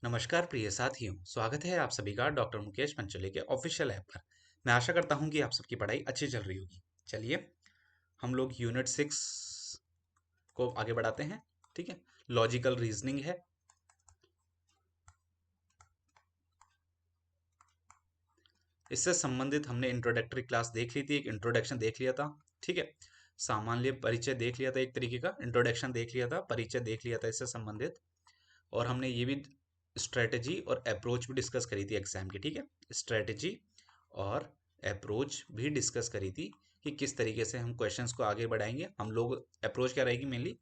नमस्कार प्रिय साथियों, स्वागत है आप सभी का डॉक्टर मुकेश पंचोली के ऑफिशियल ऐप पर। मैं आशा करता हूं कि आप सबकी पढ़ाई अच्छी चल रही होगी। चलिए हम लोग यूनिट 6 को आगे बढ़ाते हैं। ठीक है, लॉजिकल रीजनिंग है। इससे संबंधित हमने इंट्रोडक्टरी क्लास देख ली थी, एक इंट्रोडक्शन देख लिया था। ठीक है, सामान्य परिचय देख लिया था, एक तरीके का इंट्रोडक्शन देख लिया था, परिचय देख लिया था इससे संबंधित। और हमने ये भी स्ट्रेटेजी और अप्रोच भी डिस्कस करी थी एग्जाम की। ठीक है, स्ट्रेटेजी और अप्रोच भी डिस्कस करी थी कि किस तरीके से हम क्वेश्चंस को आगे बढ़ाएंगे। हम लोग अप्रोच क्या रहेगी, मेनली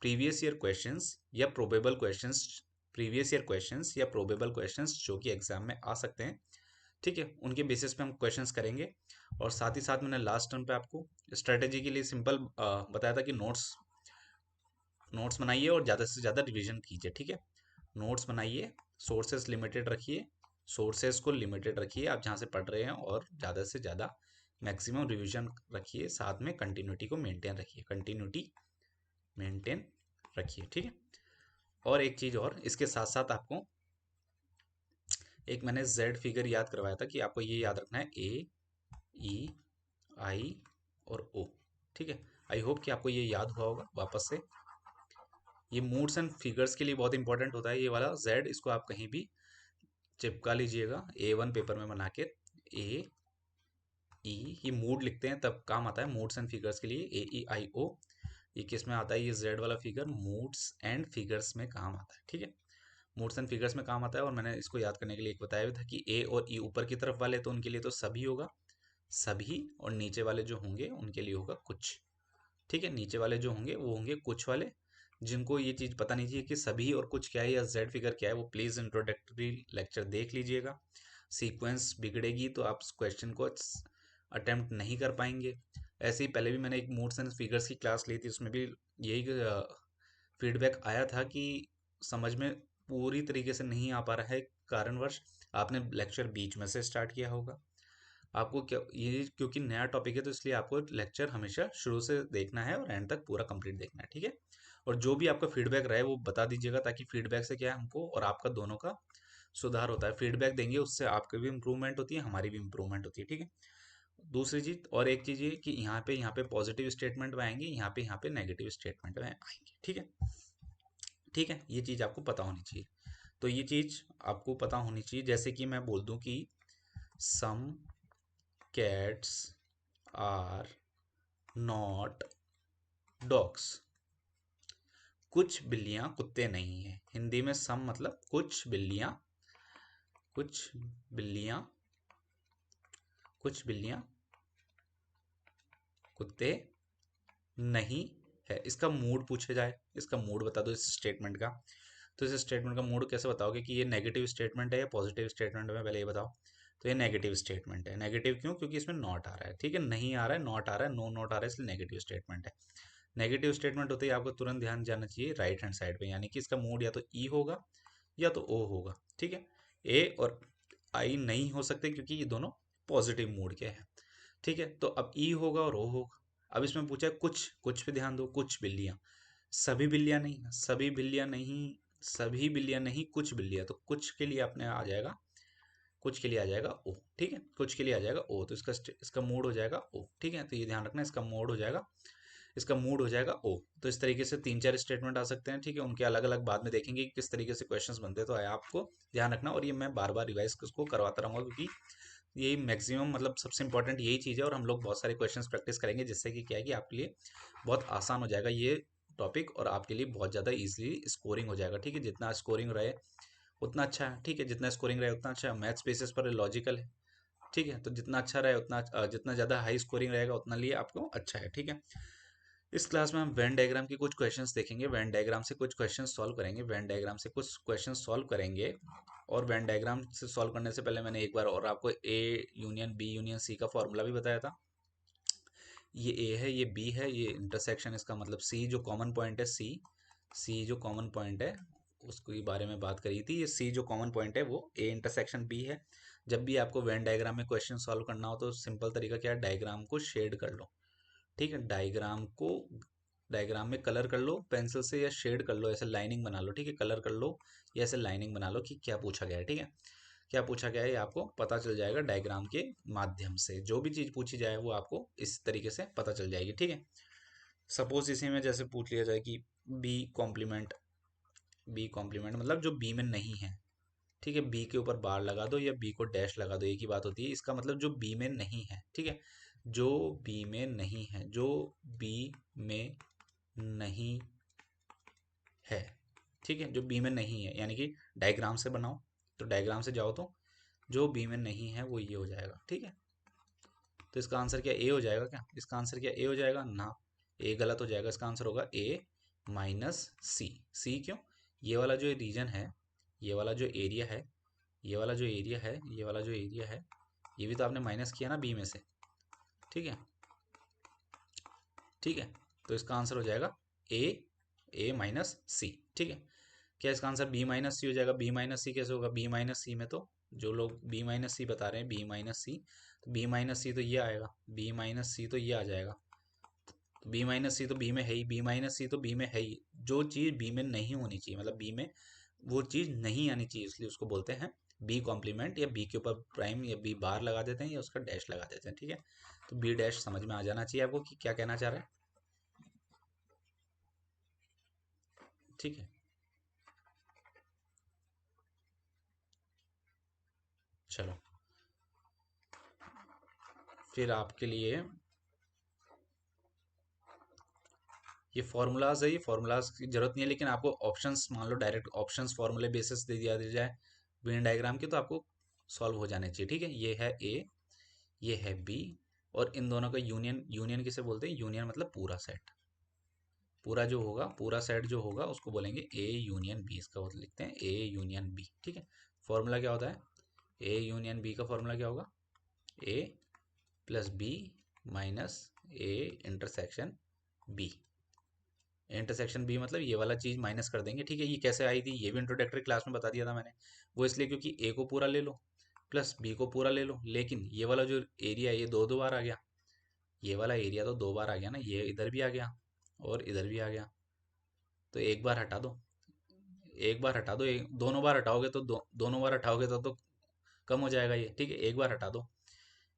प्रीवियस ईयर क्वेश्चंस या probable questions, previous year questions या प्रोबेबल क्वेश्चंस जो कि एग्जाम में आ सकते हैं। ठीक है, उनके बेसिस पे हम क्वेश्चंस करेंगे। और साथ ही साथ मैंने लास्ट टर्म पे आपको स्ट्रेटेजी के लिए सिंपल बताया था कि नोट्स नोट्स बनाइए और ज़्यादा से ज़्यादा रिवीजन कीजिए। ठीक है, नोट्स बनाइए, सोर्सेस लिमिटेड रखिए, सोर्सेस को लिमिटेड रखिए आप जहाँ से पढ़ रहे हैं, और ज़्यादा से ज़्यादा मैक्सिमम रिवीजन रखिए। साथ में कंटिन्यूटी को मेंटेन रखिए, कंटिन्यूटी मेंटेन रखिए। ठीक है, और एक चीज़ और इसके साथ साथ आपको एक मैंने जेड फिगर याद करवाया था कि आपको ये याद रखना है, ए ई आई और ओ। ठीक है, आई होप कि आपको ये याद हुआ होगा। वापस से ये मूड्स एंड फिगर्स के लिए बहुत इंपॉर्टेंट होता है ये वाला जेड, इसको आप कहीं भी चिपका लीजिएगा A1 पेपर में बना के। ए ई, ये मूड लिखते हैं तब काम आता है मूड्स एंड फिगर्स के लिए। AEIO, ये किस में आता है, ये जेड वाला फिगर मूड्स एंड फिगर्स में काम आता है। ठीक है, मूड्स एंड फिगर्स में काम आता है। और मैंने इसको याद करने के लिए एक बताया भी था कि ए और ई ऊपर की तरफ वाले तो उनके लिए तो सभी होगा, सभी, और नीचे वाले जो होंगे उनके लिए होगा कुछ। ठीक है, नीचे वाले जो होंगे वो होंगे कुछ वाले। जिनको ये चीज़ पता नहीं चाहिए कि सभी और कुछ क्या है या जेड फिगर क्या है, वो प्लीज़ इंट्रोडक्टरी लेक्चर देख लीजिएगा। सीक्वेंस बिगड़ेगी तो आप क्वेश्चन को अटेम्प्ट नहीं कर पाएंगे। ऐसे ही पहले भी मैंने एक मूड्स एंड फिगर्स की क्लास ली थी, उसमें भी यही फीडबैक आया था कि समझ में पूरी तरीके से नहीं आ पा रहा है, कारणवश आपने लेक्चर बीच में से स्टार्ट किया होगा। आपको क्या, ये क्योंकि नया टॉपिक है तो इसलिए आपको लेक्चर हमेशा शुरू से देखना है और एंड तक पूरा कंप्लीट देखना है। ठीक है, और जो भी आपका फीडबैक रहे वो बता दीजिएगा, ताकि फीडबैक से क्या है, हमको और आपका दोनों का सुधार होता है। फीडबैक देंगे उससे आपकी भी इंप्रूवमेंट होती है, हमारी भी इंप्रूवमेंट होती है। ठीक है, दूसरी चीज और एक चीज ये कि यहाँ पे पॉजिटिव स्टेटमेंट में आएंगे, यहाँ पे नेगेटिव स्टेटमेंट में आएंगे। ठीक है, ठीक है, ये चीज आपको पता होनी चाहिए। तो ये चीज आपको पता होनी चाहिए, जैसे कि मैं बोल दूं कि some cats are not dogs, कुछ बिल्लियां कुत्ते नहीं हैं। हिंदी में सम मतलब कुछ बिल्लियां, कुछ बिल्लियां कुत्ते नहीं है। इसका मूड पूछे जाए, इसका मूड बता दो इस स्टेटमेंट का, तो इस स्टेटमेंट का मूड कैसे बताओगे कि ये नेगेटिव स्टेटमेंट है या पॉजिटिव स्टेटमेंट है, पहले ये बताओ। तो ये नेगेटिव स्टेटमेंट है। नेगेटिव क्यों? क्योंकि इसमें नॉट आ रहा है। ठीक है, नहीं आ रहा है, नॉट आ रहा है, नो नॉट आ रहा है, इसलिए नेगेटिव स्टेटमेंट है। नेगेटिव स्टेटमेंट होते ही आपको तुरंत ध्यान जाना चाहिए राइट हैंड साइड पे, यानी कि इसका मूड या तो ई होगा या तो ओ होगा। ठीक है, ए और आई नहीं हो सकते क्योंकि ये दोनों पॉजिटिव मूड के हैं। ठीक है, तो अब ई होगा और ओ होगा। अब इसमें पूछा है कुछ, कुछ पे ध्यान दो, कुछ बिल्लियां, सभी बिल्लियां नहीं, सभी बिल्लियां नहीं, सभी बिल्लियां नहीं, कुछ बिल्लियां। तो कुछ के लिए अपने आ जाएगा, कुछ के लिए आ जाएगा ओ। ठीक है, कुछ के लिए आ जाएगा ओ, तो इसका मूड हो जाएगा ओ। ठीक है, तो ये ध्यान रखना, इसका मूड हो जाएगा, इसका मूड हो जाएगा ओ। तो इस तरीके से तीन चार स्टेटमेंट आ सकते हैं। ठीक है, उनके अलग अलग बाद में देखेंगे कि किस तरीके से क्वेश्चंस बनते हैं, तो आपको ध्यान रखना। और ये मैं बार बार रिवाइज उसको करवाता रहूंगा, क्योंकि यही मैक्सिमम मतलब सबसे इंपॉर्टेंट यही चीज़ है। और हम लोग बहुत सारे क्वेश्चंस प्रैक्टिस करेंगे, जिससे कि क्या है कि आपके लिए बहुत आसान हो जाएगा ये टॉपिक, और आपके लिए बहुत ज़्यादा इजीली स्कोरिंग हो जाएगा। ठीक है, जितना स्कोरिंग रहे उतना अच्छा है। ठीक है, जितना स्कोरिंग रहे उतना अच्छा है। मैथ्स बेसिस पर लॉजिकल है। ठीक है, तो जितना अच्छा रहे उतना जितना ज़्यादा हाई स्कोरिंग रहेगा उतना लिए आपको अच्छा है। ठीक है, इस क्लास में हम वेन डायग्राम के कुछ क्वेश्चंस देखेंगे, वेन डायग्राम से कुछ क्वेश्चंस सॉल्व करेंगे, वेन डायग्राम से कुछ क्वेश्चंस सॉल्व करेंगे। और वेन डायग्राम से सॉल्व करने से पहले मैंने एक बार और आपको A union B union C का फॉर्मूला भी बताया था। ये ए है, ये बी है, ये इंटरसेक्शन, इसका मतलब सी जो कॉमन पॉइंट है, सी जो कॉमन पॉइंट है उसके बारे में बात करी थी। ये सी जो कॉमन पॉइंट है वो ए इंटरसेक्शन बी है। जब भी आपको वेन डायग्राम में क्वेश्चन सॉल्व करना हो तो सिंपल तरीका क्या है, डायग्राम को शेड कर लो। ठीक है, डायग्राम को डायग्राम में कलर कर लो पेंसिल से या शेड कर लो, ऐसे लाइनिंग बना लो, ठीक है, कलर कर लो या ऐसे लाइनिंग बना लो कि क्या पूछा गया है, ठीक है। क्या पूछा गया है ये आपको पता चल जाएगा डायग्राम के माध्यम से, जो भी चीज़ पूछी जाए वो आपको इस तरीके से पता चल जाएगी, ठीक है। सपोज इसी में जैसे पूछ लिया जाए कि बी कॉम्प्लीमेंट, बी कॉम्प्लीमेंट मतलब जो बी में नहीं है, ठीक है, बी के ऊपर बार लगा दो या बी को डैश लगा दो, एक ही बात होती है, इसका मतलब जो बी में नहीं है, ठीक है, जो बी में नहीं है, जो बी में नहीं है, ठीक है, जो बी में नहीं है, यानी कि डायग्राम से बनाओ, तो डायग्राम से जाओ तो जो बी में नहीं है वो ये हो जाएगा, ठीक है। तो इसका आंसर क्या ए हो जाएगा, क्या इसका आंसर क्या ए हो जाएगा ना, ए गलत हो जाएगा, इसका आंसर होगा ए माइनस सी। सी क्यों, ये वाला जो रीजन है, ये वाला जो एरिया है, ये वाला जो एरिया है, ये वाला जो एरिया है, ये भी तो आपने माइनस किया ना बी में से, ठीक है, ठीक है। तो इसका आंसर हो जाएगा ए, ए माइनस सी, ठीक है। क्या इसका आंसर बी माइनस सी हो जाएगा, बी माइनस सी कैसे होगा, बी माइनस सी में तो जो लोग बी माइनस सी बता रहे हैं, बी माइनस सी, तो बी माइनस सी तो ये आएगा, बी माइनस सी तो ये आ जाएगा, तो बी माइनस सी तो बी में है ही, बी माइनस सी तो बी में है ही, जो चीज़ बी में नहीं होनी चाहिए, मतलब बी में वो चीज़ नहीं आनी चाहिए, इसलिए उसको बोलते हैं बी कॉम्प्लीमेंट, या बी के ऊपर प्राइम या बी बार लगा देते हैं या उसका डैश लगा देते हैं, ठीक है। तो बी डैश समझ में आ जाना चाहिए आपको कि क्या कहना चाह रहे हैं, ठीक है। चलो फिर आपके लिए ये फॉर्मूलाज है, ये फॉर्मूलाज की जरूरत नहीं है, लेकिन आपको ऑप्शंस मान लो डायरेक्ट ऑप्शंस फॉर्मूले बेसिस दे दिया जाए वेन डायग्राम की, तो आपको सॉल्व हो जाने चाहिए, ठीक है। ये है ए, ये है बी, और इन दोनों का यूनियन, यूनियन किसे बोलते हैं, यूनियन मतलब पूरा सेट, पूरा जो होगा, पूरा सेट जो होगा उसको बोलेंगे ए यूनियन बी, इसका मतलब लिखते हैं ए यूनियन बी, ठीक है। फॉर्मूला क्या होता है ए यूनियन बी का, फॉर्मूला क्या होगा A plus B minus A intersection B, intersection B मतलब ये वाला चीज माइनस कर देंगे, ठीक है। ये कैसे आई थी, ये भी इंट्रोडक्टरी क्लास में बता दिया था मैंने, वो इसलिए क्योंकि ए को पूरा ले लो प्लस बी को पूरा ले लो, लेकिन ये वाला जो एरिया है ये दो दो बार आ गया, ये वाला एरिया तो दो बार आ गया ना, ये इधर भी आ गया और इधर भी आ गया, तो एक बार हटा दो, एक बार हटा दो, दोनों बार हटाओगे तो दोनों बार हटाओगे तो कम हो जाएगा ये, ठीक है, एक बार हटा दो,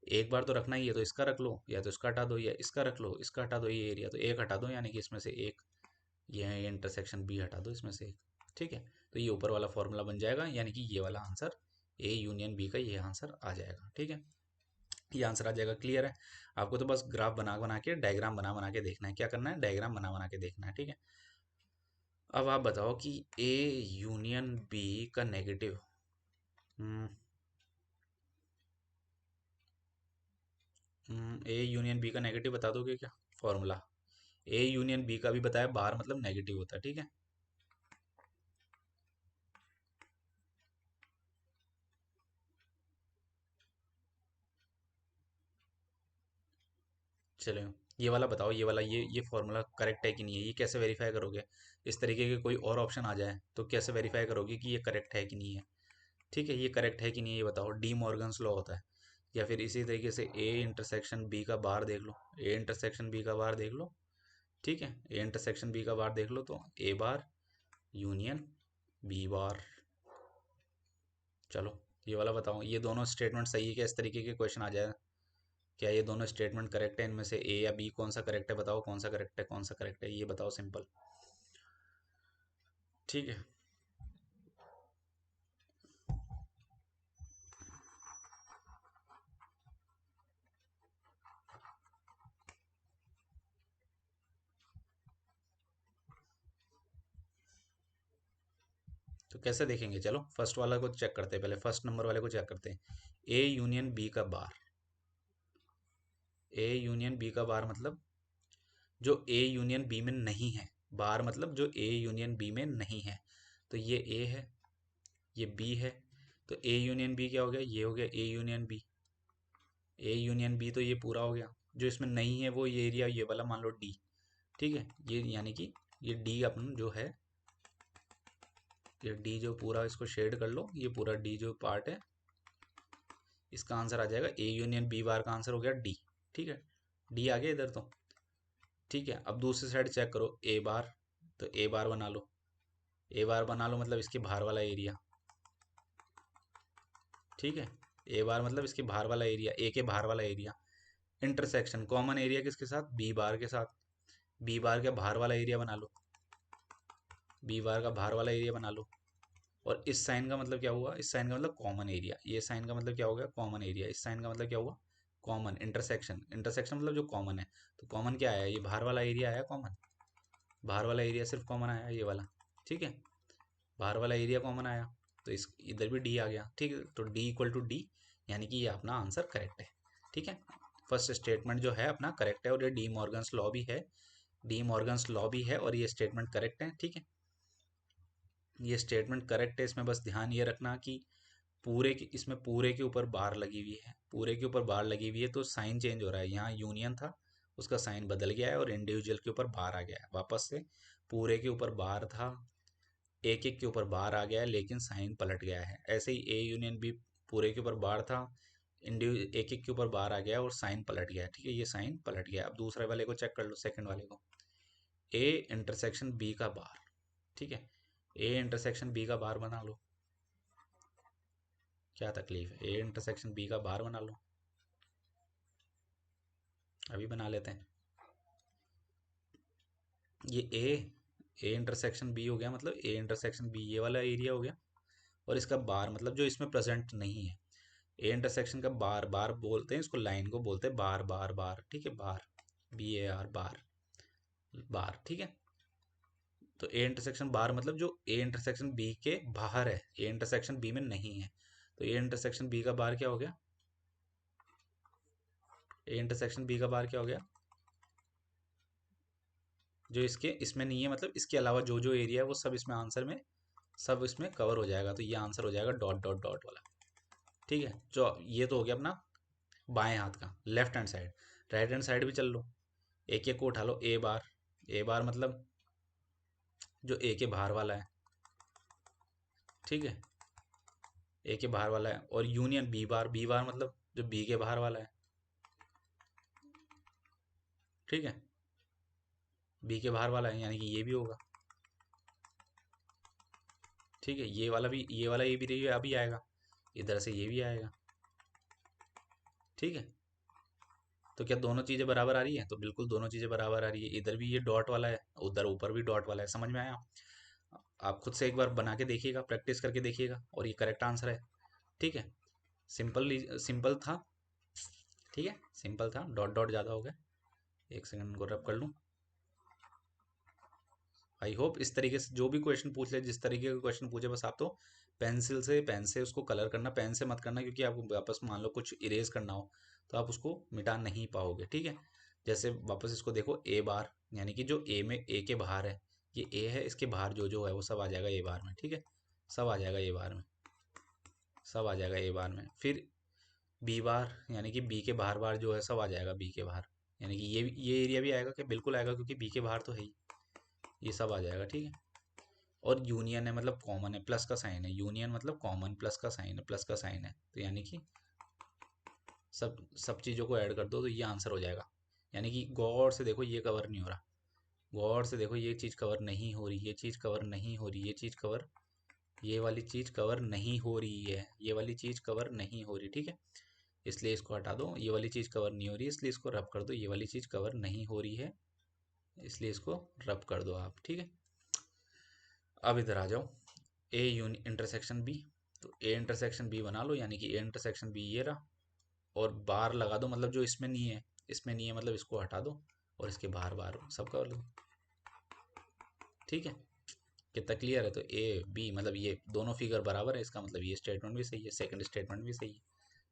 एक बार तो रखना ही है, तो इसका रख लो या तो इसका हटा दो या इसका रख लो, इसका हटा दो ये एरिया, तो एक हटा दो, यानी कि इसमें से एक, ये इंटरसेक्शन बी हटा दो इसमें से एक, ठीक है। तो ये ऊपर वाला फॉर्मूला बन जाएगा, यानी कि ये वाला आंसर ए यूनियन बी का ये आंसर आ जाएगा, ठीक है। ये आंसर आ जाएगा, क्लियर है। आपको तो बस ग्राफ बना बना के, डायग्राम बना बना के देखना है, क्या करना है, डायग्राम बना बना के देखना है, ठीक है। अब आप बताओ कि ए यूनियन बी का नेगेटिव, ए यूनियन बी का नेगेटिव बता दोगे क्या, फॉर्मूला ए यूनियन बी का भी बताया, बाहर मतलब नेगेटिव होता है, ठीक है। चलो ये वाला बताओ, ये वाला ये फॉर्मूला करेक्ट है कि नहीं है, ये कैसे वेरीफाई करोगे, इस तरीके के कोई और ऑप्शन आ जाए तो कैसे वेरीफाई करोगे कि ये करेक्ट है कि नहीं है, ठीक है, ये करेक्ट है कि नहीं है ये बताओ, डी मॉर्गन्स लॉ होता है। या फिर इसी तरीके से ए इंटरसेक्शन बी का बार देख लो, ए इंटरसेक्शन बी का बार देख लो, ठीक है, ए इंटरसेक्शन बी का बार देख लो तो ए बार यूनियन बी बार। चलो ये वाला बताओ, ये दोनों स्टेटमेंट सही है क्या, इस तरीके के क्वेश्चन आ जाए, क्या ये दोनों स्टेटमेंट करेक्ट है, इनमें से ए या बी कौन सा करेक्ट है, बताओ कौन सा करेक्ट है, कौन सा करेक्ट है, ये बताओ सिंपल, ठीक है। तो कैसे देखेंगे, चलो फर्स्ट वाला को चेक करते हैं, पहले फर्स्ट नंबर वाले को चेक करते हैं, ए यूनियन बी का बार, ए यूनियन बी का बार मतलब जो ए यूनियन बी में नहीं है, बार मतलब जो ए यूनियन बी में नहीं है, तो ये ए है, ये बी है, तो ए यूनियन बी क्या हो गया, ये हो गया A union B, A union B तो ये पूरा हो गया, जो इसमें नहीं है वो ये एरिया ये वाला मान लो डी, ठीक है, ये यानी कि ये डी अपन जो है, ये डी जो पूरा इसको शेड कर लो, ये पूरा डी जो पार्ट है, इसका आंसर आ जाएगा ए यूनियन बी बार का आंसर हो गया डी, ठीक है, डी आ गया इधर तो। ठीक है, अब दूसरी साइड चेक करो ए बार, तो ए बार बना लो। ए बार बना लो मतलब इसके बाहर वाला एरिया। ठीक है, ए बार मतलब इसके बाहर वाला एरिया, ए के बाहर वाला एरिया। इंटरसेक्शन कॉमन एरिया किसके साथ, बी बार के साथ। बी बार के बाहर वाला एरिया बना लो, बी बार का बाहर वाला एरिया बना लो। और इस साइन का मतलब क्या हुआ, इस साइन का मतलब कॉमन एरिया। ये साइन का मतलब क्या हो गया, कॉमन एरिया। इस साइन का मतलब क्या हुआ, कॉमन। इंटरसेक्शन, इंटरसेक्शन मतलब जो कॉमन है, तो कॉमन क्या आया, ये बाहर वाला एरिया आया कॉमन। बाहर वाला एरिया सिर्फ कॉमन आया ये वाला। ठीक है, बाहर वाला एरिया कॉमन आया, तो इस इधर भी डी आ गया। ठीक है, तो डी इक्वल टू डी, यानी कि ये अपना आंसर करेक्ट है। ठीक है, फर्स्ट स्टेटमेंट जो है अपना करेक्ट है, और ये डी मॉर्गन्स लॉ भी है, डी मॉर्गन्स लॉ भी है, और ये स्टेटमेंट करेक्ट है। ठीक है, ये स्टेटमेंट करेक्ट है। इसमें बस ध्यान ये रखना कि पूरे के, इसमें पूरे के ऊपर बार लगी हुई है, पूरे के ऊपर बार लगी हुई है, तो साइन चेंज हो रहा है। यहाँ यूनियन था, उसका साइन बदल गया है, और इंडिविजुअल के ऊपर बार आ गया है वापस से। पूरे के ऊपर बार था, एक एक के ऊपर बार आ गया है, लेकिन साइन पलट गया है। ऐसे ही ए यूनियन बी, पूरे के ऊपर बार था, इंडिविजुअल एक एक के ऊपर बार आ गया है, और साइन पलट गया है। ठीक है, ये साइन पलट गया। अब दूसरे वाले को चेक कर लो, सेकंड वाले को, ए इंटरसेक्शन बी का बार। ठीक है, ए इंटरसेक्शन बी का बार बना लो। क्या तकलीफ है, ए इंटरसेक्शन बी का बार बना लो। अभी बना लेते हैं। ये ए इंटरसेक्शन बी हो गया, मतलब ए इंटरसेक्शन बी ये वाला एरिया हो गया, और इसका बार मतलब जो इसमें प्रेजेंट नहीं है। ए इंटरसेक्शन का बार, बार बोलते हैं इसको, लाइन को बोलते हैं बार, बार बार। ठीक है, बार, बी ए आर, बार, बार। ठीक है, तो ए इंटरसेक्शन बार मतलब जो ए इंटरसेक्शन बी के बाहर है, ए इंटरसेक्शन बी में नहीं है। तो ए इंटरसेक्शन बी का बार क्या हो गया, ए इंटरसेक्शन बी का बार क्या हो गया, जो इसके इसमें नहीं है, मतलब इसके अलावा जो जो एरिया है वो सब इसमें आंसर में, सब इसमें कवर हो जाएगा। तो ये आंसर हो जाएगा डॉट डॉट डॉट वाला। ठीक है, जो ये तो हो गया अपना बाएं हाथ का, left hand side. Right hand side भी चल लो, एक एक को उठा लो। ए बार, ए बार मतलब जो ए के बाहर वाला है। ठीक है, ए के बाहर वाला है, और union B bar, B bar मतलब जो बी के बाहर वाला है। ठीक है, बी के बाहर वाला है, यानी कि ये भी होगा। ठीक है, ये वाला भी, ये वाला ये भी रही अभी आएगा, इधर से ये भी आएगा। ठीक है, तो क्या दोनों चीज़ें बराबर आ रही है, तो बिल्कुल दोनों चीज़ें बराबर आ रही है। इधर भी ये डॉट वाला है, उधर ऊपर भी डॉट वाला है। समझ में आया, आप खुद से एक बार बना के देखिएगा, प्रैक्टिस करके देखिएगा, और ये करेक्ट आंसर है। ठीक है, सिंपल, सिंपल था। ठीक है, सिंपल था, डॉट डॉट ज़्यादा हो गया। एक सेकंड को रब कर लूँ। आई होप इस तरीके से जो भी क्वेश्चन पूछ ले, जिस तरीके का क्वेश्चन पूछे, बस आप तो पेंसिल से, पेन से उसको कलर करना, पेन से मत करना, क्योंकि आपको वापस मान लो कुछ इरेज करना हो तो आप उसको मिटा नहीं पाओगे। ठीक है, जैसे वापस इसको देखो, ए बार यानी कि जो ए में, ए के बाहर है, ये ए है, इसके बाहर जो जो है वो सब आ जाएगा ए बार में। ठीक है, सब आ जाएगा ए बार में, सब आ जाएगा ए बार में। फिर बी बार यानी कि बी के बाहर बार जो है सब आ जाएगा बी के बाहर, यानी कि ये एरिया भी आएगा, कि बिल्कुल आएगा, क्योंकि बी के बाहर तो है ही, ये सब आ जाएगा। ठीक है, और यूनियन है मतलब कॉमन है, प्लस का साइन है, यूनियन मतलब कॉमन, प्लस का साइन है, प्लस का साइन है, तो यानी कि सब सब चीज़ों को ऐड कर दो तो ये आंसर हो जाएगा। यानी कि गौर से देखो, ये कवर नहीं हो रहा, गौर से देखो, ये चीज़ कवर नहीं हो रही, ये चीज़ कवर नहीं हो रही, ये चीज़ कवर, ये वाली चीज़ कवर नहीं हो रही है, ये वाली चीज़ कवर नहीं हो रही। ठीक है, इसलिए इसको हटा दो, ये वाली चीज़ कवर नहीं हो रही है, इसलिए इसको रब कर दो, ये वाली चीज़ कवर नहीं हो रही है, इसलिए इसको रब कर दो आप। ठीक है, अब इधर आ जाओ, ए इंटरसेक्शन बी, तो ए इंटरसेक्शन बी बना लो, यानी कि ए इंटरसेक्शन बी ये रहा, और बार लगा दो, मतलब जो इसमें नहीं है, इसमें नहीं है मतलब इसको हटा दो, और इसके बाहर बाहर सब कर लो। ठीक है, कितना क्लियर है, तो ए बी मतलब ये दोनों फिगर बराबर है, इसका मतलब ये स्टेटमेंट भी सही है, सेकंड स्टेटमेंट भी सही है।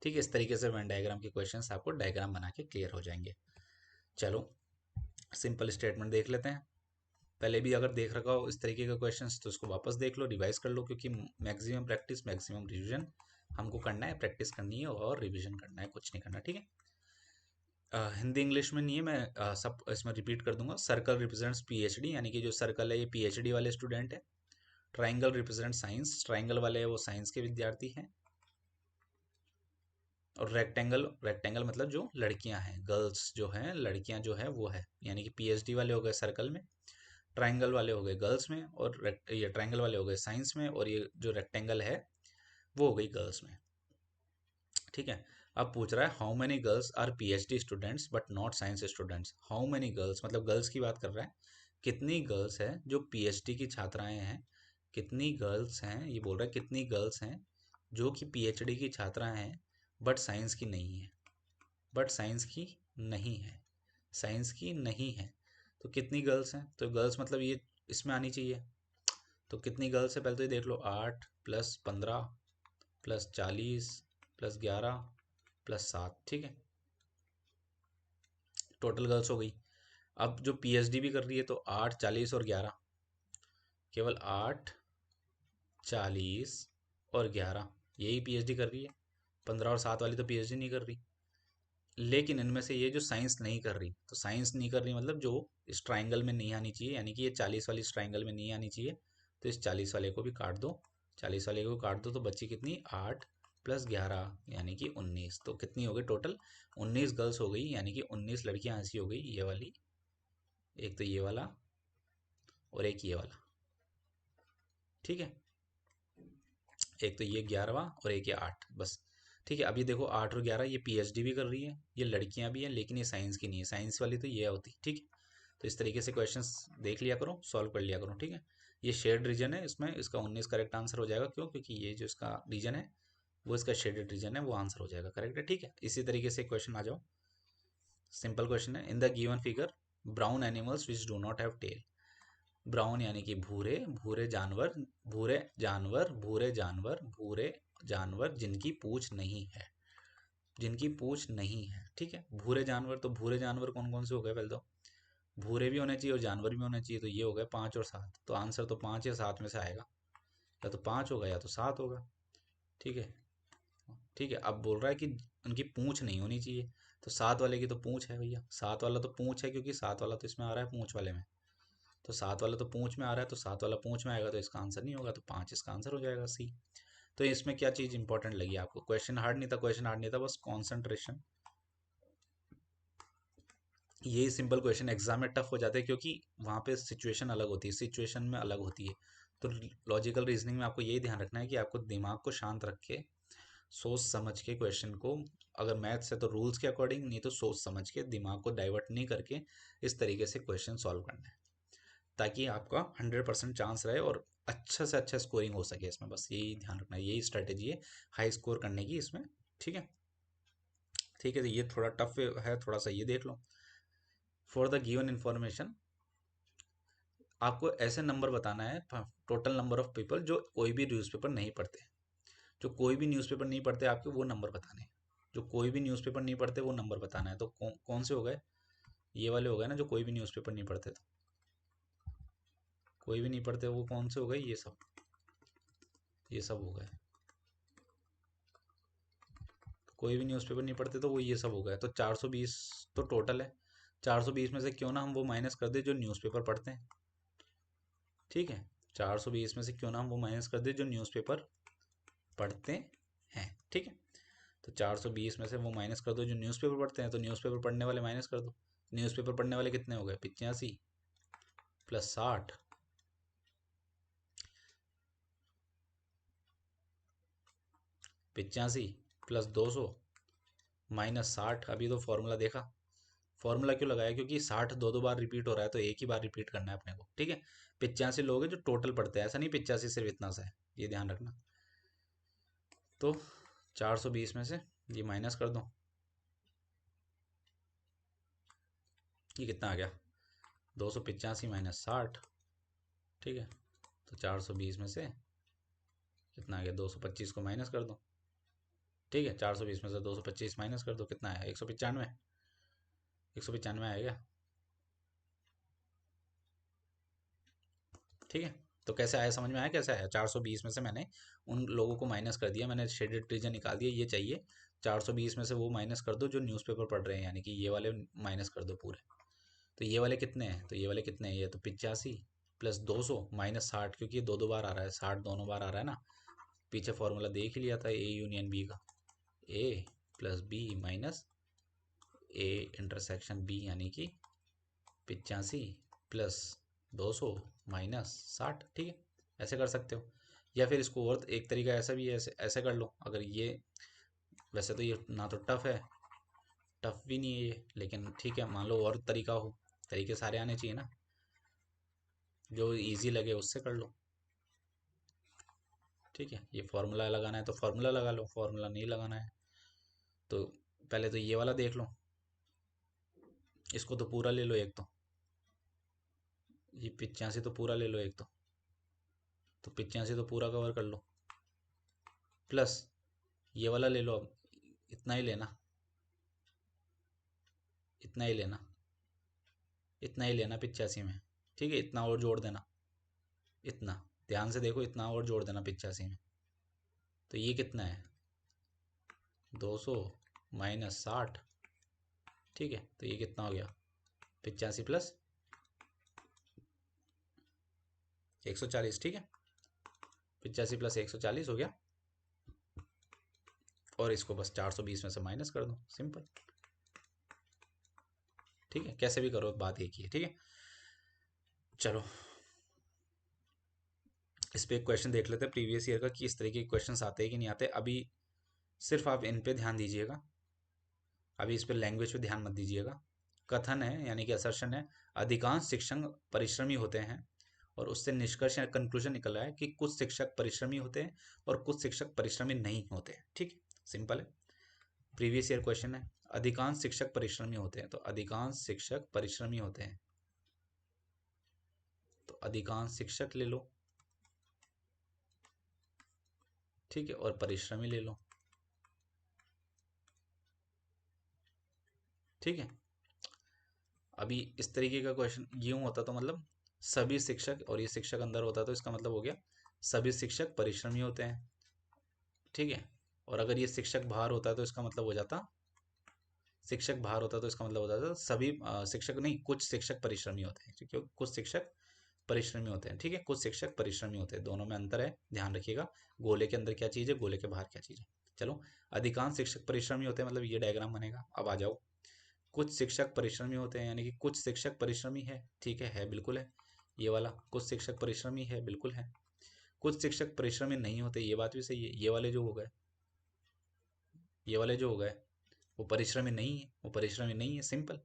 ठीक है, इस तरीके से वेन डायग्राम के क्वेश्चंस आपको डायग्राम बना के क्लियर हो जाएंगे। चलो, सिंपल स्टेटमेंट देख लेते हैं। पहले भी अगर देख रखा हो इस तरीके का क्वेश्चंस तो उसको वापस देख लो, रिवाइज कर लो, क्योंकि मैक्सिमम प्रैक्टिस मैक्सिमम रिवीजन हमको करना है, प्रैक्टिस करनी है और रिवीजन करना है, कुछ नहीं करना। ठीक है, हिंदी इंग्लिश में नहीं है, मैं सब इसमें रिपीट कर दूंगा। सर्कल रिप्रेजेंट्स पीएचडी, यानी कि जो सर्कल है ये पीएचडी वाले स्टूडेंट है। ट्राइंगल रिप्रेजेंट साइंस, ट्राइंगल वाले वो साइंस के विद्यार्थी हैं। और रेक्टेंगल, रेक्टेंगल मतलब जो लड़कियां हैं, गर्ल्स जो हैं, लड़कियां जो है वो है, यानी कि पीएचडी वाले हो गए सर्कल में, ट्रायंगल वाले हो गए गर्ल्स में, और ये ट्रायंगल वाले हो गए साइंस में, और ये जो रेक्टेंगल है वो हो गई गर्ल्स में। ठीक है। अब पूछ रहा है how many girls are PhD students but not science students. How many girls मतलब गर्ल्स की बात कर रहा है, कितनी गर्ल्स हैं जो पीएचडी की छात्राएं हैं, कितनी गर्ल्स हैं, ये बोल रहा है कितनी गर्ल्स हैं जो कि पीएचडी की छात्राएं हैं बट साइंस की नहीं है, बट साइंस की नहीं है, साइंस की नहीं है। तो कितनी गर्ल्स हैं, तो गर्ल्स मतलब ये इसमें आनी चाहिए। तो कितनी गर्ल्स है पहले तो ये देख लो, 8 + 15 + 40 + 11 + 7, ठीक है, टोटल गर्ल्स हो गई। अब जो पीएचडी भी कर रही है तो 8, 40 और 11, केवल 8, 40 और 11 यही पीएचडी कर रही है, 15 और 7 वाली तो पीएचडी नहीं कर रही। लेकिन इनमें से ये जो साइंस नहीं कर रही, तो साइंस नहीं कर रही मतलब जो इस ट्राइंगल में नहीं आनी चाहिए, यानी कि ये 40 वाली इस ट्राइंगल में नहीं आनी चाहिए, तो इस 40 वाले को भी काट दो, 40 वाले को काट दो तो बची कितनी, 8 + 11 यानी कि 19। तो कितनी हो गई टोटल, 19 गर्ल्स हो गई, यानी कि 19 लड़कियां ऐसी हो गई, ये वाली, एक तो ये वाला और एक ये वाला, ठीक है, एक तो ये 11वां और एक ये 8, बस। ठीक है, अब ये देखो 8 और 11 ये पीएचडी भी कर रही है, ये लड़कियां भी हैं, लेकिन ये साइंस की नहीं है, साइंस वाली तो ये होती, ठीक है। तो इस तरीके से क्वेश्चंस देख लिया करो, सॉल्व कर लिया करो, ठीक है। ये शेड रीजन है, इसमें इसका 19 करेक्ट आंसर हो जाएगा, क्यों, क्योंकि ये जो इसका रीजन है वो इसका शेडेड रीजन है, वो आंसर हो जाएगा करेक्ट है, ठीक है। इसी तरीके से क्वेश्चन आ जाओ, सिंपल क्वेश्चन है, in the given figure brown animals which do not have tail. Brown यानी कि भूरे, भूरे जानवर, भूरे जानवर, भूरे जानवर, भूरे जानवर जिनकी पूंछ नहीं है, जिनकी पूंछ नहीं है, ठीक है। भूरे जानवर, तो भूरे जानवर कौन कौन से हो गए पहले तो, भूरे भी होने चाहिए और जानवर भी होने चाहिए, तो ये हो गए 5 और 7, तो आंसर तो 5 या 7 में से आएगा, या तो 5 होगा या तो 7 होगा, ठीक है। ठीक है, अब बोल रहा है कि उनकी पूंछ नहीं होनी चाहिए, तो 7 वाले की तो पूंछ है भैया, 7 वाला तो पूंछ है, क्योंकि 7 वाला तो इसमें आ रहा है पूंछ वाले में, तो 7 वाला तो पूंछ में आ रहा है, तो 7 वाला पूंछ में आएगा तो इसका आंसर नहीं होगा, तो 5 इसका आंसर हो जाएगा, सी। तो इसमें क्या चीज़ इंपॉर्टेंट लगी आपको, क्वेश्चन हार्ड नहीं था, क्वेश्चन हार्ड नहीं था, बस कॉन्सेंट्रेशन। ये सिंपल क्वेश्चन एग्जाम में टफ हो जाते हैं, क्योंकि वहाँ पे सिचुएशन अलग होती है, सिचुएशन में अलग होती है। तो लॉजिकल रीजनिंग में आपको यही ध्यान रखना है कि आपको दिमाग को शांत रख के सोच समझ के क्वेश्चन को, अगर मैथ्स है तो रूल्स के अकॉर्डिंग, नहीं तो सोच समझ के, दिमाग को डाइवर्ट नहीं करके इस तरीके से क्वेश्चन सॉल्व करना है, ताकि आपका 100% चांस रहे और अच्छा से अच्छा स्कोरिंग हो सके इसमें, बस यही ध्यान रखना है, यही स्ट्रेटेजी है हाई स्कोर करने की इसमें, ठीक है। ठीक है, तो ये थोड़ा टफ है, थोड़ा सा ये देख लो। फॉर द गिवन इन्फॉर्मेशन, आपको ऐसे नंबर बताना है, टोटल नंबर ऑफ पीपल जो कोई भी न्यूज़पेपर नहीं पढ़ते, जो कोई भी न्यूज़पेपर नहीं पढ़ते आपके वो नंबर बताने हैं, जो कोई भी न्यूज़पेपर नहीं पढ़ते वो नंबर बताना है। तो कौन से हो गए, ये वाले हो गए ना, जो कोई भी न्यूज़पेपर नहीं पढ़ते, तो कोई भी नहीं पढ़ते वो कौन से हो गए, ये सब, ये सब हो गए, कोई भी न्यूज़पेपर नहीं पढ़ते तो वो ये सब हो गए। तो 420 तो टोटल है, 420 में से क्यों ना हम वो माइनस कर दे जो न्यूज़पेपर पढ़ते हैं, ठीक है। 420 में से क्यों ना हम वो माइनस कर दे जो न्यूज़पेपर पढ़ते हैं, ठीक है। तो 420 में से वो माइनस कर दो जो न्यूज़पेपर पढ़ते हैं, तो न्यूज़पेपर पढ़ने वाले माइनस कर दो, न्यूज़पेपर पढ़ने वाले कितने हो गए, 85 + 60, 85 + 200 -60। अभी तो फॉर्मूला देखा, फॉर्मूला क्यों लगाया, क्योंकि 60 दो दो बार रिपीट हो रहा है, तो एक ही बार रिपीट करना है अपने को, ठीक है। 85 लोग हैं जो टोटल पढ़ते हैं, ऐसा नहीं 85 सिर्फ इतना सा है, ये ध्यान रखना। तो 420 में से ये माइनस कर दो, ये कितना आ गया, 285 - 60, ठीक है। तो 420 में से कितना आ गया, 225 को माइनस कर दो, ठीक है। 420 में से 225 माइनस कर दो, कितना आया, 195, 195 आएगा, ठीक है। तो कैसे आया, समझ में आया कैसे आया, 420 में से मैंने उन लोगों को माइनस कर दिया, मैंने शेडेड रीजन निकाल दिया, ये चाहिए। 420 में से वो माइनस कर दो जो न्यूज़पेपर पढ़ रहे हैं, यानी कि ये वाले माइनस कर दो पूरे। तो ये वाले कितने हैं, तो ये वाले कितने हैं, ये तो 85 + 200 -60, क्योंकि ये दो दो बार आ रहा है, 60 दोनों बार आ रहा है ना, पीछे फॉर्मूला देख ही लिया था, ए यूनियन बी का, A plus B minus A intersection B यानी कि 85 प्लस 200 माइनस 60। ठीक है, ऐसे कर सकते हो। या फिर इसको और एक तरीका ऐसा भी है, ऐसे ऐसे कर लो। अगर ये वैसे तो ये ना तो टफ है, टफ भी नहीं है ये, लेकिन ठीक है मान लो और तरीका हो, तरीके सारे आने चाहिए ना, जो इजी लगे उससे कर लो। ठीक है, ये फॉर्मूला लगाना है तो फॉर्मूला लगा लो, फॉर्मूला नहीं लगाना है तो पहले तो ये वाला देख लो, इसको तो पूरा ले लो एक ये 85 तो पूरा ले लो एक तो 85 तो पूरा कवर कर लो, प्लस ये वाला ले लो। अब इतना ही लेना, इतना ही लेना, इतना ही लेना 85 में। ठीक है, इतना और जोड़ देना, इतना ध्यान से देखो, इतना और जोड़ देना 85 में। तो ये कितना है, 200 माइनस 60। ठीक है, तो ये कितना हो गया, 85 प्लस 140। ठीक है, 85 प्लस 140 हो गया, और इसको बस 420 में से माइनस कर दो, सिंपल। ठीक है, कैसे भी करो बात एक ही है। ठीक है, चलो इस पे एक क्वेश्चन देख लेते हैं प्रीवियस ईयर का, कि इस तरीके के क्वेश्चन आते हैं कि नहीं आते। अभी सिर्फ आप इन पे ध्यान दीजिएगा, अभी इस पे लैंग्वेज पे ध्यान मत दीजिएगा। कथन है यानी कि असर्शन है, अधिकांश शिक्षक परिश्रमी होते हैं, और उससे निष्कर्ष या कंक्लूजन निकला है कि कुछ शिक्षक परिश्रमी होते हैं और कुछ शिक्षक परिश्रमी नहीं होते हैं। ठीक है, सिंपल है, प्रीवियस ईयर क्वेश्चन है। अधिकांश शिक्षक परिश्रमी होते हैं, तो अधिकांश शिक्षक परिश्रमी होते हैं, तो अधिकांश शिक्षक ले लो। ठीक है, और परिश्रमी ले लो। ठीक है, अभी इस तरीके का क्वेश्चन यूं होता तो मतलब सभी शिक्षक, और ये शिक्षक अंदर होता तो इसका मतलब हो गया सभी शिक्षक परिश्रमी होते हैं। ठीक है, और अगर ये शिक्षक बाहर होता तो इसका मतलब हो जाता, शिक्षक बाहर होता तो इसका मतलब हो जाता सभी शिक्षक नहीं, कुछ शिक्षक परिश्रमी होते हैं। ठीक है, कुछ शिक्षक परिश्रमी होते हैं। ठीक है, कुछ शिक्षक परिश्रमी होते हैं, दोनों में अंतर है, ध्यान रखिएगा। गोले के अंदर क्या चीज़ है, गोले के बाहर क्या चीज़ है। चलो, अधिकांश शिक्षक परिश्रमी होते हैं मतलब ये डायग्राम बनेगा। अब आ जाओ, कुछ शिक्षक परिश्रमी होते हैं यानी कि कुछ शिक्षक परिश्रमी है। ठीक है बिल्कुल है। ये वाला कुछ शिक्षक परिश्रमी है, बिल्कुल है। कुछ शिक्षक परिश्रमी नहीं होते, ये बात भी सही है। ये वाले जो हो गए, ये वाले जो हो गए वो परिश्रमी नहीं है, वो परिश्रमी नहीं है, सिंपल।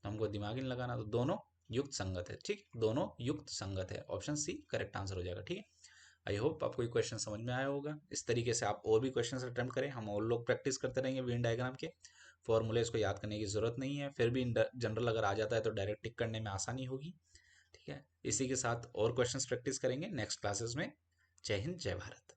हमको दिमाग ही नहीं लगाना, तो दोनों युक्त संगत है। ठीक, दोनों युक्त संगत है, ऑप्शन सी करेक्ट आंसर हो जाएगा। ठीक है, आई होप आपको ये क्वेश्चन समझ में आया होगा। इस तरीके से आप और भी क्वेश्चन अटेम्प्ट करें, हम और लोग प्रैक्टिस करते रहेंगे वेन डायग्राम के। फॉर्मूले इसको याद करने की जरूरत नहीं है, फिर भी जनरल अगर आ जाता है तो डायरेक्ट टिक करने में आसानी होगी। ठीक है, इसी के साथ और क्वेश्चंस प्रैक्टिस करेंगे नेक्स्ट क्लासेस में। जय हिंद, जय भारत।